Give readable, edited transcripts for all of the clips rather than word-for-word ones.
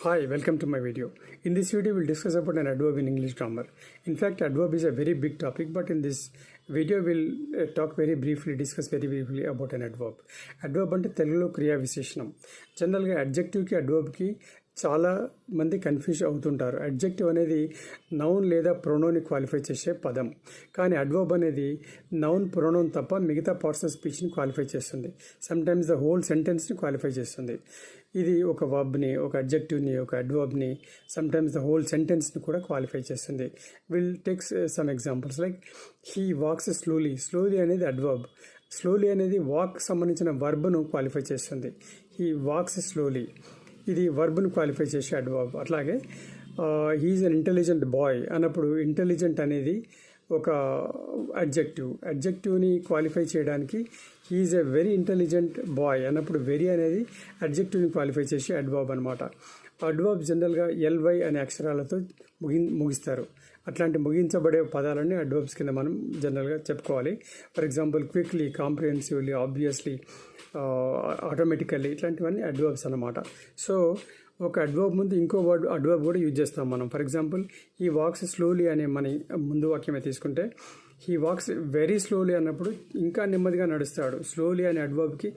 Hi, welcome to my video. In this video, we'll discuss about an adverb in English grammar. In fact, adverb is a very big topic, but in this video, we'll discuss very briefly about an adverb. Adverb అంటే తెలుగులో క్రియా విశేషణం. జనరల్గా అడ్జెక్టివ్కి అడ్వర్బ్కి చాలా మంది confuse అవుతుంటారు. Adjective అనేది noun లేదా ప్రొనౌన్ని క్వాలిఫై చేసే పదం, కానీ అడ్వర్బ్ అనేది నౌన్ ప్రొనౌన్ తప్ప మిగతా పార్ట్స్ ఆఫ్ స్పీచ్ని క్వాలిఫై చేస్తుంది. సమ్టైమ్స్ ద హోల్ సెంటెన్స్ని క్వాలిఫై చేస్తుంది. ఇది ఒక వర్బ్ని, ఒక అడ్జెక్టివ్ని, ఒక అడ్వర్బ్ని, సమ్టైమ్స్ ద హోల్ సెంటెన్స్ని కూడా క్వాలిఫై చేస్తుంది. Will take some examples like he walks slowly. Slowly అనేది అడ్వర్బ్. స్లోలీ అనేది వాక్ సంబంధించిన వర్బ్ను క్వాలిఫై చేస్తుంది. హీ వాక్స్ స్లోలీ ఇది వర్బ్ను క్వాలిఫై చేసే అడ్వర్బ్. అట్లాగే హీఈస్ అన్ ఇంటెలిజెంట్ బాయ్ అన్నప్పుడు ఇంటెలిజెంట్ అనేది ఒక అడ్జెక్టివ్ని క్వాలిఫై చేయడానికి he's a very intelligent boy అన్నప్పుడు వెరీ అనేది అడ్జెక్టివ్ని క్వాలిఫై చేసే అడ్వర్బ్ అనమాట. అడ్వర్బ్ జనరల్గా ఎల్వై అనే అక్షరాలతో ముగిస్తారు. అట్లాంటి ముగించబడే పదాలన్నీ అడ్వర్బ్స్ కింద మనం జనరల్గా చెప్పుకోవాలి. For example quickly, comprehensively, obviously, automatically, ఇట్లాంటివన్నీ అడ్వర్బ్స్ అన్నమాట. సో ఒక అడ్వర్బ్ ముందు ఇంకో వర్డ్ అడ్వర్బ్ కూడా యూజ్ చేస్తాం మనం. ఫర్ ఎగ్జాంపుల్ ఈ వాక్స్ స్లోలీ అనే మన ముందు వాక్యమే తీసుకుంటే హీ వాక్స్ వెరీ స్లోలీ అన్నప్పుడు ఇంకా నెమ్మదిగా నడుస్తాడు. స్లోలీ అనే అడ్వర్బ్కి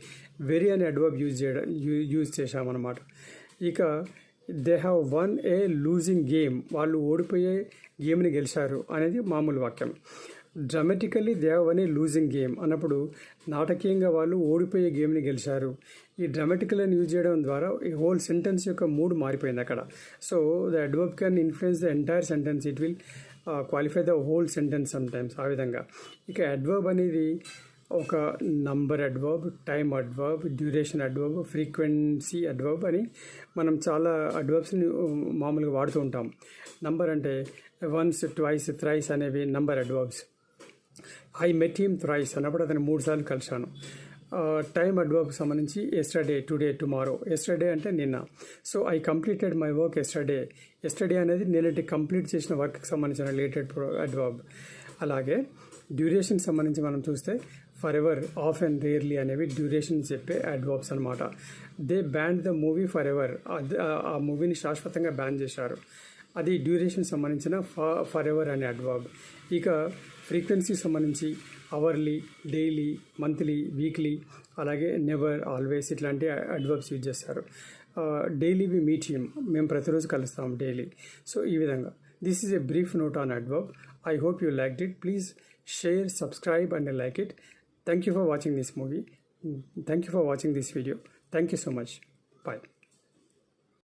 వెరీ అనే అడ్వర్బ్ యూజ్ చేశామన్నమాట. ఇక they have won a losing game, వాళ్ళు ఓడిపోయే గేమ్ని గెలిచారు అనేది మామూలు వాక్యం. Dramatically they have won a losing game అన్నప్పుడు నాటకీయంగా వాళ్ళు ఓడిపోయే గేమ్ని గెలిచారు. ఈ డ్రామాటికల్ అని యూజ్ చేయడం ద్వారా ఈ హోల్ సెంటెన్స్ యొక్క మూడ్ మారిపోయింది అక్కడ. So the adverb can influence the entire sentence, it will qualify the whole sentence sometimes. ఆ విధంగా ఇక అడ్వర్బ్ అనేది ఒక number adverb, time adverb, duration adverb, frequency adverb అని మనం చాలా అడ్వర్బ్స్ని మామూలుగా వాడుతూ ఉంటాం. నంబర్ అంటే వన్స్, ట్వైస్, థ్రైస్ అనేవి number adverbs. I met him thrice అన్నప్పుడు అతను 3 సార్లు కలిశాను. టైమ్ అడ్వర్బ్కి సంబంధించి ఎస్టర్డే, టుడే, టుమారో. ఎస్టర్డే అంటే నిన్న. So I completed my work yesterday. Yesterday అనేది నేనటి కంప్లీట్ చేసిన వర్క్కి సంబంధించిన రిలేటెడ్ అడ్వర్బ్. అలాగే డ్యూరేషన్ సంబంధించి మనం చూస్తే for ever, of and rarely అనేవి డ్యూరేషన్ చెప్పే అడ్వర్బ్స్ అనమాట. They ban the movie for ever, ఆ మూవీని శాశ్వతంగా బ్యాన్ చేశారు. అది డ్యూరేషన్ సంబంధించిన ఫర్ ఎవర్ అనే అడ్వర్బ్. ఇక ఫ్రీక్వెన్సీ సంబంధించి అవర్లీ, డైలీ, మంత్లీ, వీక్లీ, అలాగే నెవర్, ఆల్వేస్ ఇట్లాంటి అడ్వర్బ్స్ యూజ్ చేస్తారు. డైలీ వి మీట్ హిమ్, మేము ప్రతిరోజు కలుస్తాం డైలీ. సో ఈ విధంగా this is a brief note on adverb. I hope you liked it. Please share, subscribe and like it. Thank you for watching this movie. Thank you for watching this video. Thank you so much. Bye.